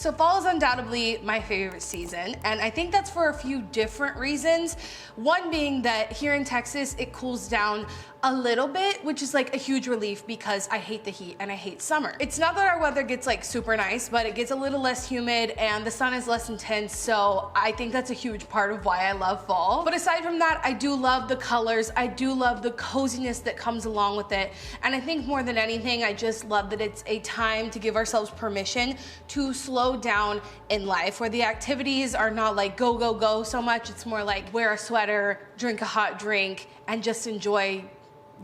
So fall is undoubtedly my favorite season, and I think that's for a few different reasons. One being that here in Texas, it cools down a little bit, which is like a huge relief because I hate the heat and I hate summer. It's not that our weather gets like super nice, but it gets a little less humid and the sun is less intense, so I think that's a huge part of why I love fall. But aside from that, I do love the colors, I do love the coziness that comes along with it, and I think more than anything, I just love that it's a time to give ourselves permission to slow down in life, where the activities are not like go, go, go so much. It's more like wear a sweater, drink a hot drink, and just enjoy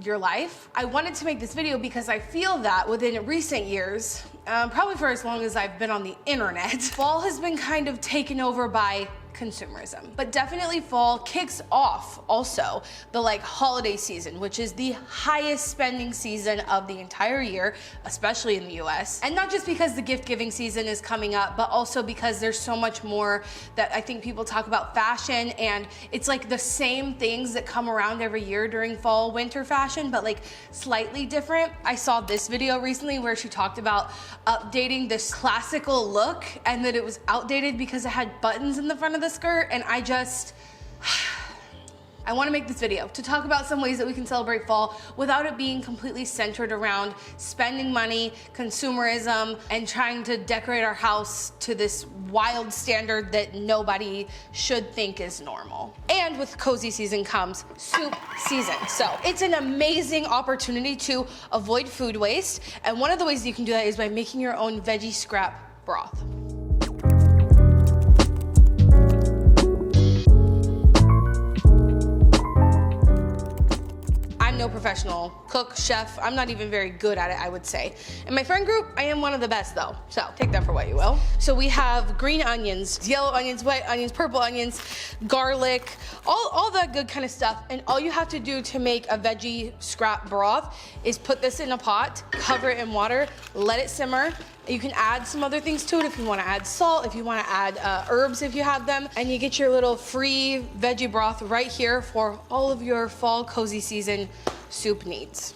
your life. I wanted to make this video because I feel that within recent years, probably for as long as I've been on the internet, fall has been kind of taken over by consumerism. But definitely fall kicks off also the like holiday season, which is the highest spending season of the entire year, especially in the US. And not just because the gift giving season is coming up, but also because there's so much more that I think people talk about fashion, and it's like the same things that come around every year during fall, winter fashion, but like slightly different. I saw this video recently where she talked about updating this classical look and that it was outdated because it had buttons in the front of the skirt, and I want to make this video to talk about some ways that we can celebrate fall without it being completely centered around spending money, consumerism, and trying to decorate our house to this wild standard that nobody should think is normal. And with cozy season comes soup season. So it's an amazing opportunity to avoid food waste, and one of the ways you can do that is by making your own veggie scrap broth. No professional cook, chef. I'm not even very good at it, I would say. In my friend group, I am one of the best though, so take that for what you will. So we have green onions, yellow onions, white onions, purple onions, garlic, all that good kind of stuff. And all you have to do to make a veggie scrap broth is put this in a pot, cover it in water, let it simmer. You can add some other things to it if you want to add salt, if you want to add herbs if you have them, and you get your little free veggie broth right here for all of your fall cozy season soup needs.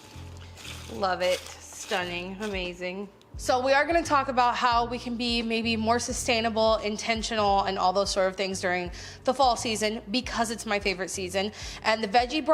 Love it. Stunning. Amazing. So we are going to talk about how we can be maybe more sustainable, intentional, and all those sort of things during the fall season because it's my favorite season. And the veggie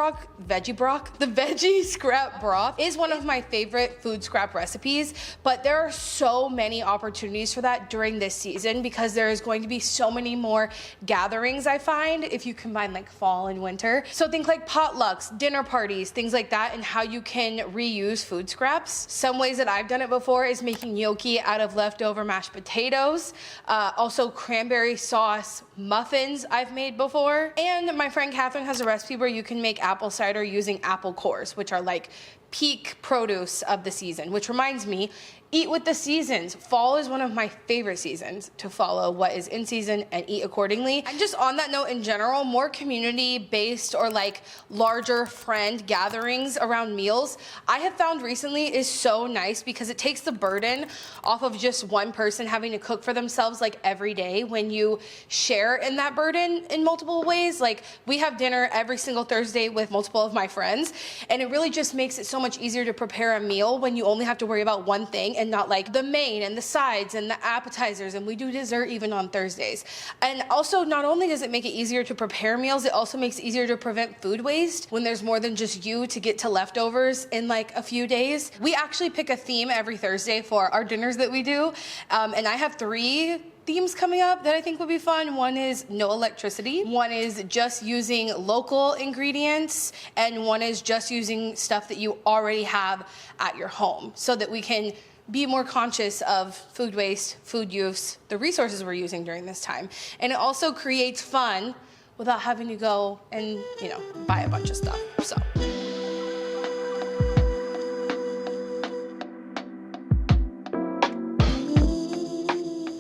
scrap broth is one of my favorite food scrap recipes, but there are so many opportunities for that during this season because there is going to be so many more gatherings, I find, if you combine like fall and winter. So think like potlucks, dinner parties, things like that, and how you can reuse food scraps. Some ways that I've done it before is making gnocchi out of leftover mashed potatoes. Also cranberry sauce muffins I've made before. And my friend Catherine has a recipe where you can make apple cider using apple cores, which are like peak produce of the season, which reminds me, eat with the seasons. Fall is one of my favorite seasons to follow what is in season and eat accordingly. And just on that note in general, more community-based or like larger friend gatherings around meals, I have found recently is so nice because it takes the burden off of just one person having to cook for themselves like every day when you share in that burden in multiple ways. Like we have dinner every single Thursday with multiple of my friends, and it really just makes it so much easier to prepare a meal when you only have to worry about one thing and not like the main and the sides and the appetizers, and we do dessert even on Thursdays. And also, not only does it make it easier to prepare meals, it also makes it easier to prevent food waste when there's more than just you to get to leftovers in like a few days. We actually pick a theme every Thursday for our dinners that we do, and I have 3 themes coming up that I think would be fun. One is no electricity, one is just using local ingredients, and one is just using stuff that you already have at your home so that we can be more conscious of food waste, food use, the resources we're using during this time. And it also creates fun without having to go and, you know, buy a bunch of stuff. So.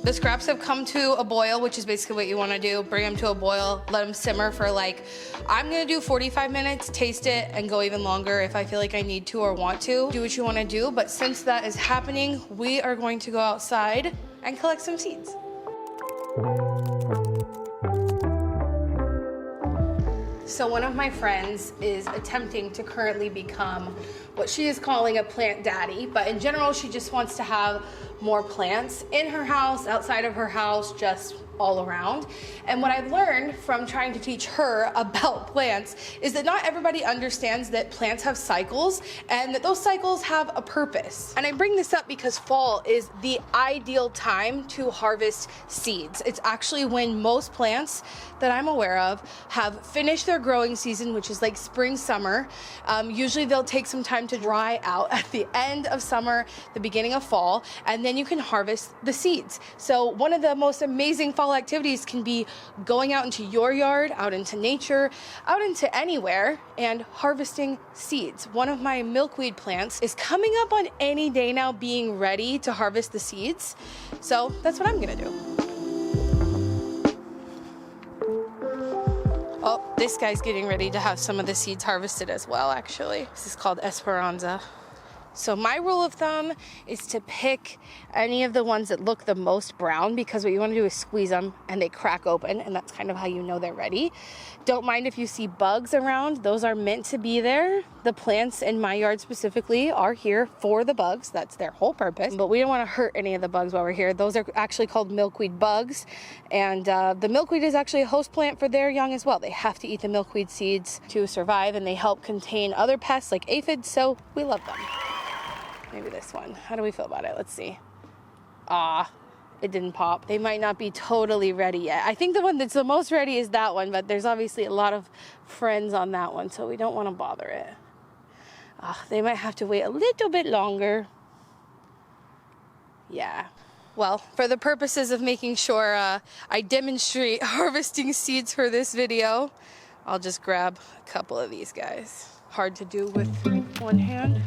The scraps have come to a boil, which is basically what you want to do. Bring them to a boil, let them simmer for like, I'm going to do 45 minutes, taste it, and go even longer if I feel like I need to or want to. Do what you want to do, but since that is happening, we are going to go outside and collect some seeds. So one of my friends is attempting to currently become what she is calling a plant daddy, but in general, she just wants to have more plants in her house, outside of her house, just all around. And what I've learned from trying to teach her about plants is that not everybody understands that plants have cycles and that those cycles have a purpose. And I bring this up because fall is the ideal time to harvest seeds. It's actually when most plants that I'm aware of have finished their growing season, which is like spring, summer. Usually they'll take some time to dry out at the end of summer, the beginning of fall, and then you can harvest the seeds. So one of the most amazing fall activities can be going out into your yard, out into nature, out into anywhere, and harvesting seeds. One of my milkweed plants is coming up on any day now being ready to harvest the seeds. So that's what I'm gonna do. Oh, this guy's getting ready to have some of the seeds harvested as well, actually. This is called Esperanza. So my rule of thumb is to pick any of the ones that look the most brown, because what you want to do is squeeze them and they crack open, and that's kind of how you know they're ready. Don't mind if you see bugs around. Those are meant to be there. The plants in my yard specifically are here for the bugs. That's their whole purpose. But we don't want to hurt any of the bugs while we're here. Those are actually called milkweed bugs. And the milkweed is actually a host plant for their young as well. They have to eat the milkweed seeds to survive, and they help contain other pests like aphids, so we love them. Maybe this one. How do we feel about it? Let's see. It didn't pop. They might not be totally ready yet. I think the one that's the most ready is that one, but there's obviously a lot of friends on that one, so we don't want to bother it. They might have to wait a little bit longer. Yeah. Well, for the purposes of making sure I demonstrate harvesting seeds for this video, I'll just grab a couple of these guys. Hard to do with one hand.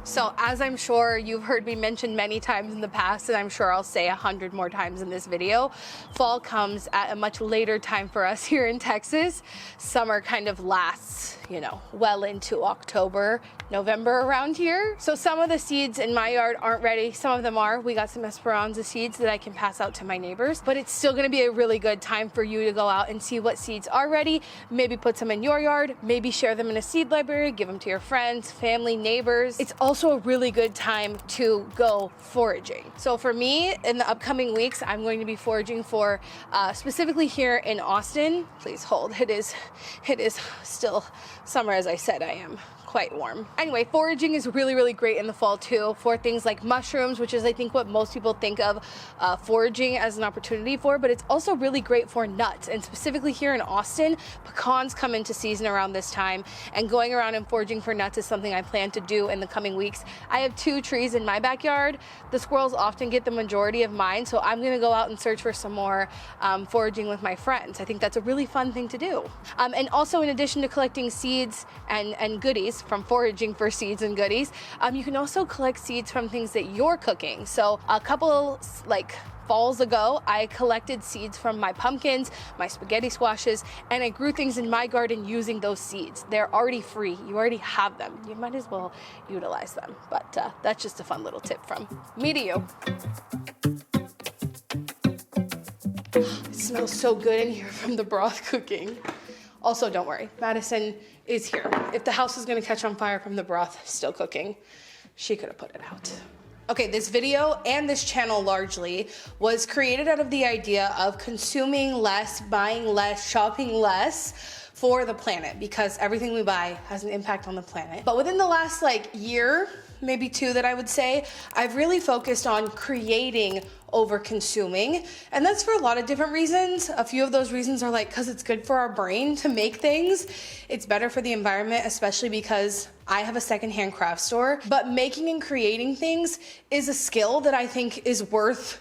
So as I'm sure you've heard me mention many times in the past, and I'm sure I'll say 100 more times in this video, fall comes at a much later time for us here in Texas. Summer kind of lasts, you know, well into October, November around here. So some of the seeds in my yard aren't ready. Some of them are. We got some Esperanza seeds that I can pass out to my neighbors, but it's still gonna be a really good time for you to go out and see what seeds are ready. Maybe put some in your yard, maybe share them in a seed library, give them to your friends, family, neighbors. It's also a really good time to go foraging. So for me, in the upcoming weeks, I'm going to be foraging for, specifically here in Austin. Please hold, it is still summer, as I said. I am quite warm. Anyway, foraging is really, really great in the fall too for things like mushrooms, which is I think what most people think of foraging as an opportunity for, but it's also really great for nuts. And specifically here in Austin, pecans come into season around this time, and going around and foraging for nuts is something I plan to do in the coming weeks. I have 2 trees in my backyard. The squirrels often get the majority of mine, so I'm gonna go out and search for some more foraging with my friends. I think that's a really fun thing to do. And also, in addition to collecting seeds and goodies from foraging for seeds and goodies, you can also collect seeds from things that you're cooking. So a couple falls ago, I collected seeds from my pumpkins, my spaghetti squashes, and I grew things in my garden using those seeds. They're already free. You already have them. You might as well utilize them. But that's just a fun little tip from me to you. It smells so good in here from the broth cooking. Also, don't worry, Madison is here. If the house is gonna catch on fire from the broth still cooking, she could have put it out. Okay, this video and this channel largely was created out of the idea of consuming less, buying less, shopping less for the planet, because everything we buy has an impact on the planet. But within the last year, maybe 2 that I would say, I've really focused on creating over consuming. And that's for a lot of different reasons. A few of those reasons are because it's good for our brain to make things. It's better for the environment, especially because I have a secondhand craft store. But making and creating things is a skill that I think is worth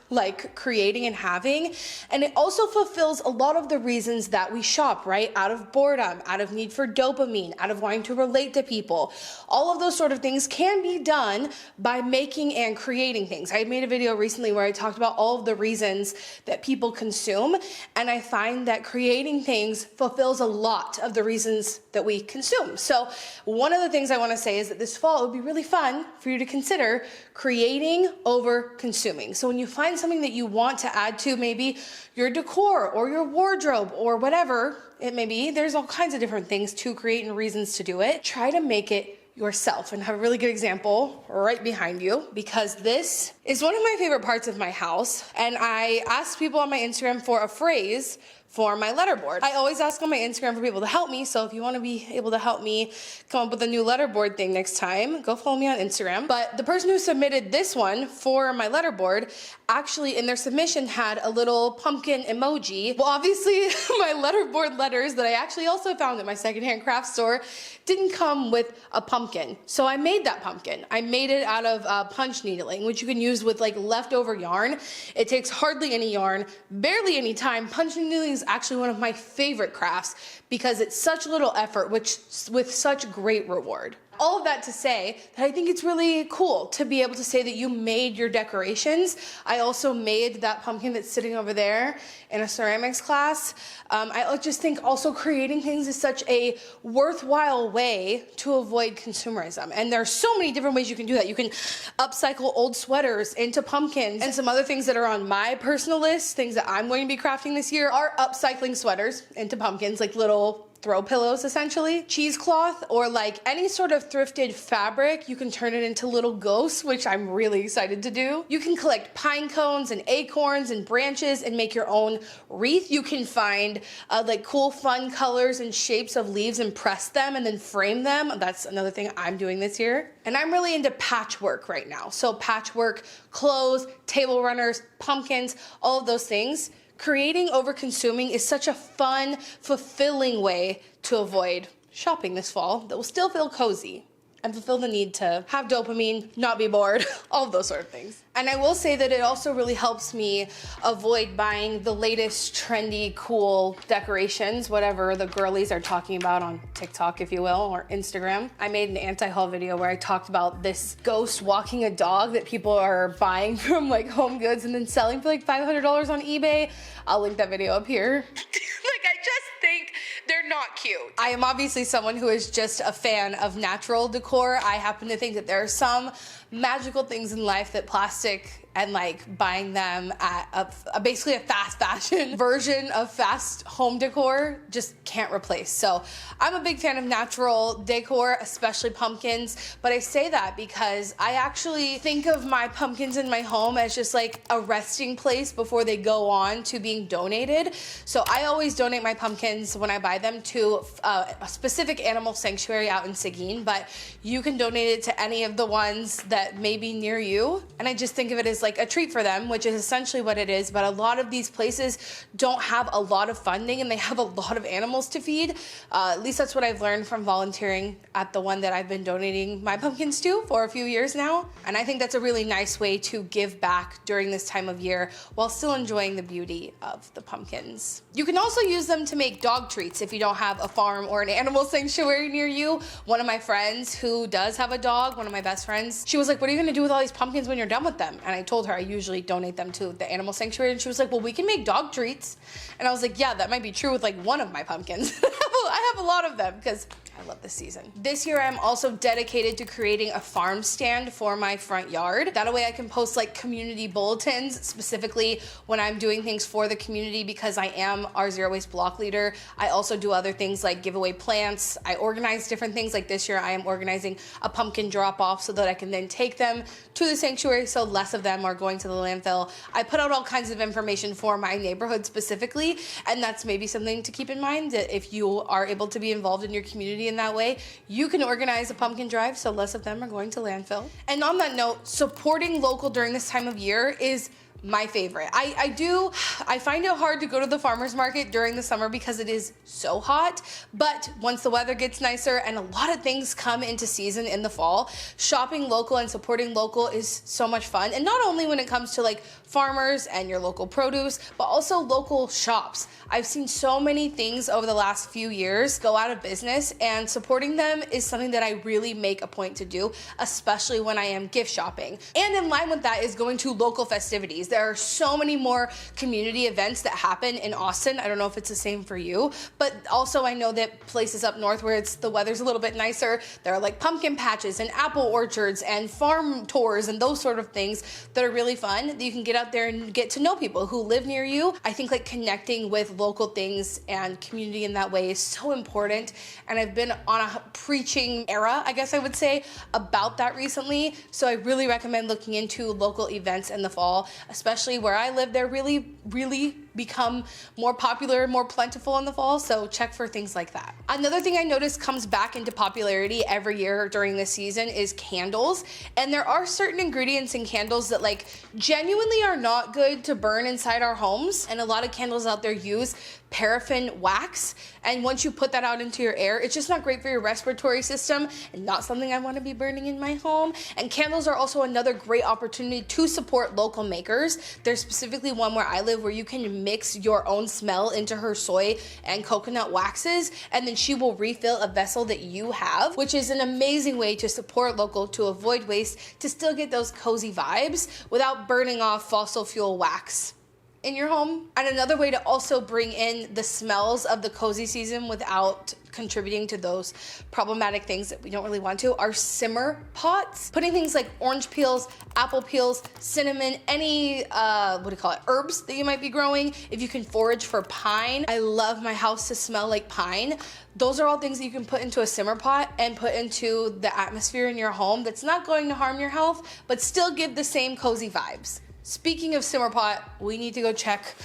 creating and having. And it also fulfills a lot of the reasons that we shop, right? Out of boredom, out of need for dopamine, out of wanting to relate to people. All of those sort of things can be done by making and creating things. I made a video recently where I talked about all of the reasons that people consume, and I find that creating things fulfills a lot of the reasons that we consume. So one of the things I want to say is that this fall it would be really fun for you to consider creating over consuming. So when you find something that you want to add to maybe your decor or your wardrobe or whatever it may be, there's all kinds of different things to create and reasons to do it. Try to make it yourself. And I have a really good example right behind you, because this is one of my favorite parts of my house. And I asked people on my Instagram for a phrase for my letterboard. I always ask on my Instagram for people to help me, so if you want to be able to help me come up with a new letterboard thing next time, go follow me on Instagram. But the person who submitted this one for my letterboard actually in their submission had a little pumpkin emoji. Well, obviously my letterboard letters that I actually also found at my secondhand craft store didn't come with a pumpkin. So I made that pumpkin. I made it out of punch needling, which you can use with like leftover yarn. It takes hardly any yarn, barely any time. Punch needling is actually one of my favorite crafts because it's such little effort, which with such great reward. All of that to say that I think it's really cool to be able to say that you made your decorations. I also made that pumpkin that's sitting over there in a ceramics class. I just think also creating things is such a worthwhile way to avoid consumerism. And there are so many different ways you can do that. You can upcycle old sweaters into pumpkins, and some other things that are on my personal list, things that I'm going to be crafting this year, are upcycling sweaters into pumpkins, like little throw pillows essentially, cheesecloth, or like any sort of thrifted fabric. You can turn it into little ghosts, which I'm really excited to do. You can collect pine cones and acorns and branches and make your own wreath. You can find like cool fun colors and shapes of leaves and press them and then frame them. That's another thing I'm doing this year. And I'm really into patchwork right now. So patchwork, clothes, table runners, pumpkins, all of those things. Creating over consuming is such a fun, fulfilling way to avoid shopping this fall that will still feel cozy and fulfill the need to have dopamine, not be bored, all of those sort of things. And I will say that it also really helps me avoid buying the latest trendy, cool decorations, whatever the girlies are talking about on TikTok, if you will, or Instagram. I made an anti-haul video where I talked about this ghost walking a dog that people are buying from like Home Goods and then selling for like $500 on eBay. I'll link that video up here. I just think they're not cute. I am obviously someone who is just a fan of natural decor. I happen to think that there are some magical things in life that plastic and like buying them at basically a fast fashion version of fast home decor just can't replace. So I'm a big fan of natural decor, especially pumpkins, but I say that because I actually think of my pumpkins in my home as just like a resting place before they go on to being donated. So I always donate my pumpkins when I buy them to a specific animal sanctuary out in Seguin, but you can donate it to any of the ones that may be near you. And I just think of it as like a treat for them, which is essentially what it is. But a lot of these places don't have a lot of funding and they have a lot of animals to feed. At least that's what I've learned from volunteering at the one that I've been donating my pumpkins to for a few years now. And I think that's a really nice way to give back during this time of year while still enjoying the beauty of the pumpkins. You can also use them to make dog treats if you don't have a farm or an animal sanctuary near you. One of my friends who does have a dog, one of my best friends, she was like, what are you gonna do with all these pumpkins when you're done with them? And I told her I usually donate them to the animal sanctuary, and she was like, well, we can make dog treats. And I was like, yeah, that might be true with like one of my pumpkins. I have a lot of them because I love this season. This year I'm also dedicated to creating a farm stand for my front yard. That way I can post like community bulletins, specifically when I'm doing things for the community, because I am our zero waste block leader. I also do other things like give away plants. I organize different things. Like this year I am organizing a pumpkin drop off so that I can then take them to the sanctuary so less of them are going to the landfill. I put out all kinds of information for my neighborhood specifically, and that's maybe something to keep in mind, that if you are able to be involved in your community in that way, you can organize a pumpkin drive so less of them are going to landfill. And on that note, supporting local during this time of year is my favorite. I find it hard to go to the farmer's market during the summer because it is so hot, but once the weather gets nicer and a lot of things come into season in the fall, shopping local and supporting local is so much fun. And not only when it comes to like farmers and your local produce, but also local shops. I've seen so many things over the last few years go out of business, and supporting them is something that I really make a point to do, especially when I am gift shopping. And in line with that is going to local festivities. There are so many more community events that happen in Austin. I don't know if it's the same for you, but also I know that places up north where the weather's a little bit nicer, there are like pumpkin patches and apple orchards and farm tours and those sort of things that are really fun that you can get out there and get to know people who live near you. I think like connecting with local things and community in that way is so important, and I've been on a preaching era, I guess I would say, about that recently. So I really recommend looking into local events in the fall, especially where I live. They're really become more popular, more plentiful in the fall, so check for things like that. Another thing I noticed comes back into popularity every year during this season is candles, and there are certain ingredients in candles that like genuinely are not good to burn inside our homes, and a lot of candles out there use paraffin wax, and once you put that out into your air, it's just not great for your respiratory system and not something I want to be burning in my home. And candles are also another great opportunity to support local makers. There's specifically one where I live where you can mix your own smell into her soy and coconut waxes, and then she will refill a vessel that you have, which is an amazing way to support local, to avoid waste, to still get those cozy vibes without burning off fossil fuel wax in your home. And another way to also bring in the smells of the cozy season without contributing to those problematic things that we don't really want to are simmer pots. Putting things like orange peels, apple peels, cinnamon, any herbs that you might be growing. If you can forage for pine, I love my house to smell like pine. Those are all things that you can put into a simmer pot and put into the atmosphere in your home that's not going to harm your health, but still give the same cozy vibes. Speaking of simmer pot, we need to go check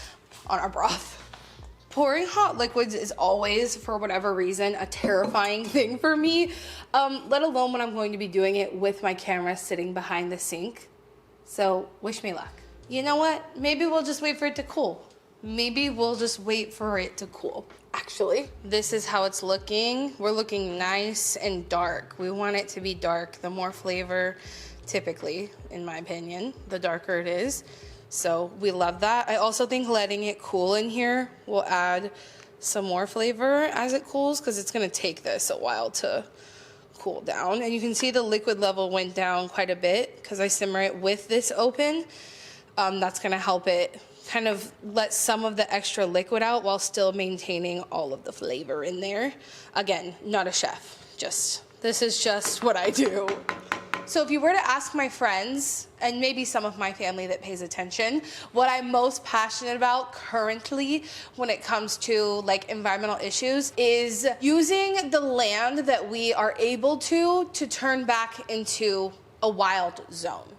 on our broth. Pouring hot liquids is always, for whatever reason, a terrifying thing for me, let alone when I'm going to be doing it with my camera sitting behind the sink. So wish me luck. You know what? Maybe we'll just wait for it to cool. Maybe we'll just wait for it to cool. Actually, this is how it's looking. We're looking nice and dark. We want it to be dark. The more flavor, typically, in my opinion, the darker it is. So we love that. I also think letting it cool in here will add some more flavor as it cools, because it's gonna take this a while to cool down. And you can see the liquid level went down quite a bit because I simmer it with this open. That's gonna help it kind of let some of the extra liquid out while still maintaining all of the flavor in there. Again, not a chef, this is just what I do. So if you were to ask my friends, and maybe some of my family that pays attention, what I'm most passionate about currently when it comes to like environmental issues is using the land that we are able to turn back into a wild zone.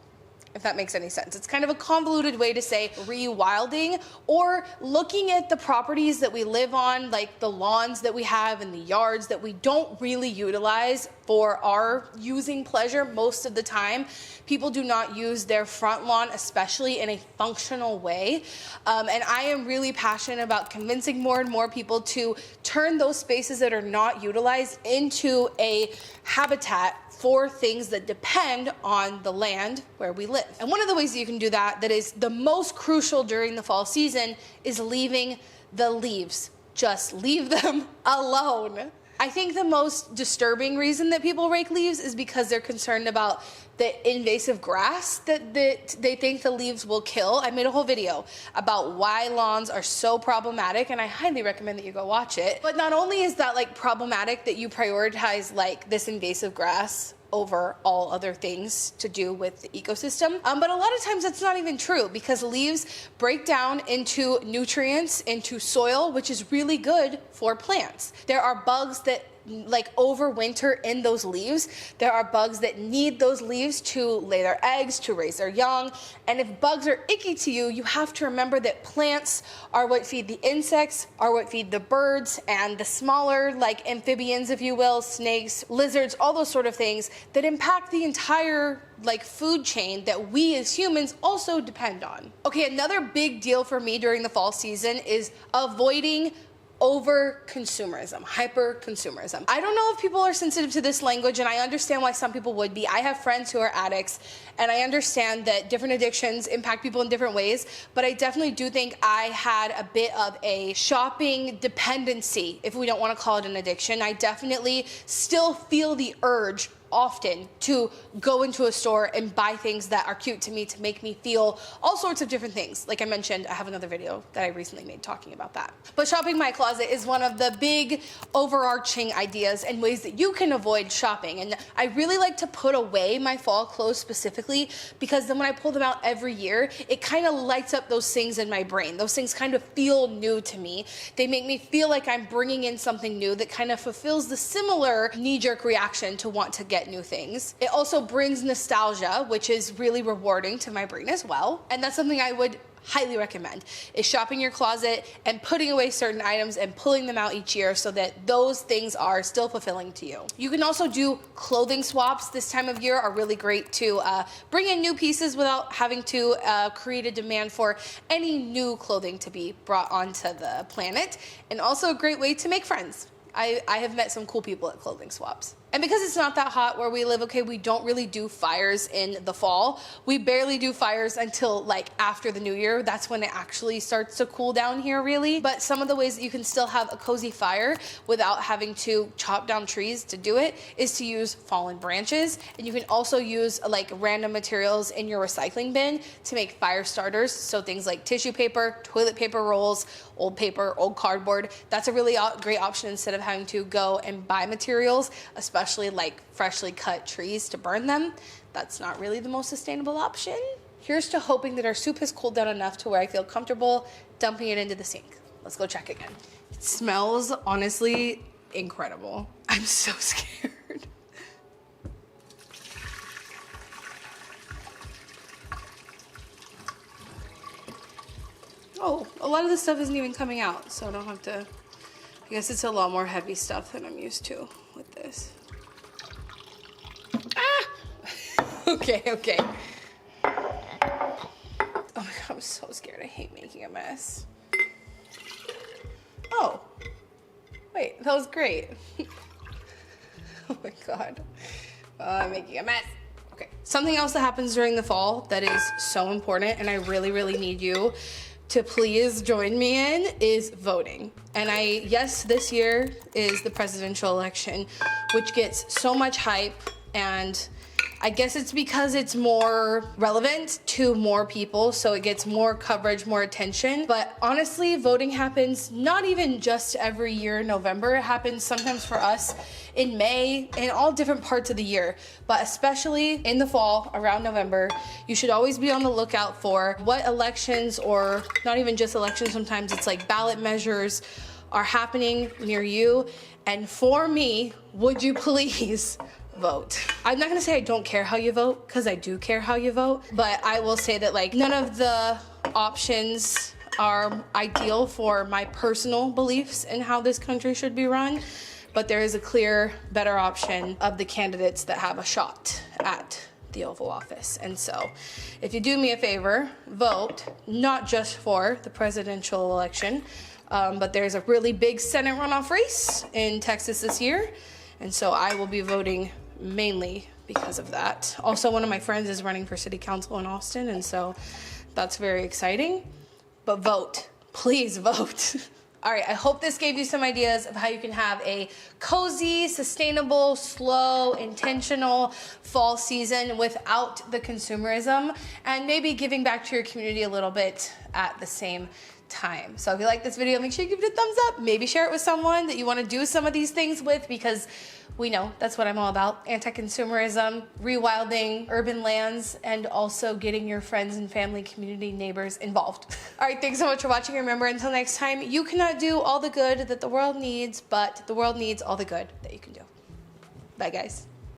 If that makes any sense. It's kind of a convoluted way to say rewilding, or looking at the properties that we live on, like the lawns that we have and the yards that we don't really utilize for our using pleasure most of the time. People do not use their front lawn, especially in a functional way. And I am really passionate about convincing more and more people to turn those spaces that are not utilized into a habitat for things that depend on the land where we live. And one of the ways that you can do that is the most crucial during the fall season is leaving the leaves. Just leave them alone. I think the most disturbing reason that people rake leaves is because they're concerned about the invasive grass that they think the leaves will kill. I made a whole video about why lawns are so problematic, and I highly recommend that you go watch it. But not only is that like problematic that you prioritize like this invasive grass over all other things to do with the ecosystem. But a lot of times that's not even true, because leaves break down into nutrients, into soil, which is really good for plants. There are bugs that like overwinter in those leaves. There are bugs that need those leaves to lay their eggs, to raise their young. And if bugs are icky to you, you have to remember that plants are what feed the insects, are what feed the birds, and the smaller like amphibians, if you will, snakes, lizards, all those sort of things that impact the entire like food chain that we as humans also depend on. Okay, another big deal for me during the fall season is avoiding over consumerism, hyper consumerism. I don't know if people are sensitive to this language, and I understand why some people would be. I have friends who are addicts, and I understand that different addictions impact people in different ways, but I definitely do think I had a bit of a shopping dependency, if we don't want to call it an addiction. I definitely still feel the urge often to go into a store and buy things that are cute to me to make me feel all sorts of different things. Like I mentioned, I have another video that I recently made talking about that. But shopping my closet is one of the big overarching ideas and ways that you can avoid shopping. And I really like to put away my fall clothes specifically because then when I pull them out every year, it kind of lights up those things in my brain. Those things kind of feel new to me. They make me feel like I'm bringing in something new that kind of fulfills the similar knee-jerk reaction to want to get new things. It also brings nostalgia, which is really rewarding to my brain as well. And that's something I would highly recommend, is shopping your closet and putting away certain items and pulling them out each year so that those things are still fulfilling to you. You can also do clothing swaps this time of year, are really great to bring in new pieces without having to create a demand for any new clothing to be brought onto the planet, and also a great way to make friends. I have met some cool people at clothing swaps. And because it's not that hot where we live, okay, we don't really do fires in the fall. We barely do fires until like after the new year. That's when it actually starts to cool down here really. But some of the ways that you can still have a cozy fire without having to chop down trees to do it is to use fallen branches. And you can also use like random materials in your recycling bin to make fire starters. So things like tissue paper, toilet paper rolls, old paper, old cardboard. That's a really great option instead of having to go and buy materials, especially like freshly cut trees to burn them. That's not really the most sustainable option. Here's to hoping that our soup has cooled down enough to where I feel comfortable dumping it into the sink. Let's go check again. It smells honestly incredible. I'm so scared. Oh, a lot of this stuff isn't even coming out, so I don't have to. I guess it's a lot more heavy stuff than I'm used to with this. Ah! Okay. Oh my God, I'm so scared. I hate making a mess. Oh, wait, that was great. Oh my God, I'm making a mess. Okay, something else that happens during the fall that is so important, and I really need you to please join me in, is voting. And yes, this year is the presidential election, which gets so much hype, and I guess it's because it's more relevant to more people, so it gets more coverage, more attention. But honestly, voting happens not even just every year in November. It happens sometimes for us in May, in all different parts of the year. But especially in the fall, around November, you should always be on the lookout for what elections, or not even just elections, sometimes it's like ballot measures, are happening near you. And for me, would you please vote? I'm not gonna say I don't care how you vote, because I do care how you vote, but I will say that like none of the options are ideal for my personal beliefs in how this country should be run, but there is a clear, better option of the candidates that have a shot at the Oval Office. And so if you do me a favor, vote, not just for the presidential election, but there's a really big Senate runoff race in Texas this year, and so I will be voting mainly because of that. Also, one of my friends is running for city council in Austin, and so that's very exciting. But vote, please vote. All right, I hope this gave you some ideas of how you can have a cozy, sustainable, slow, intentional fall season without the consumerism, and maybe giving back to your community a little bit at the same time. So if you like this video, make sure you give it a thumbs up. Maybe share it with someone that you want to do some of these things with, because we know that's what I'm all about. Anti-consumerism, rewilding urban lands, and also getting your friends and family, community, neighbors involved. All right, thanks so much for watching. Remember, until next time, you cannot do all the good that the world needs, but the world needs all the good that you can do. Bye, guys.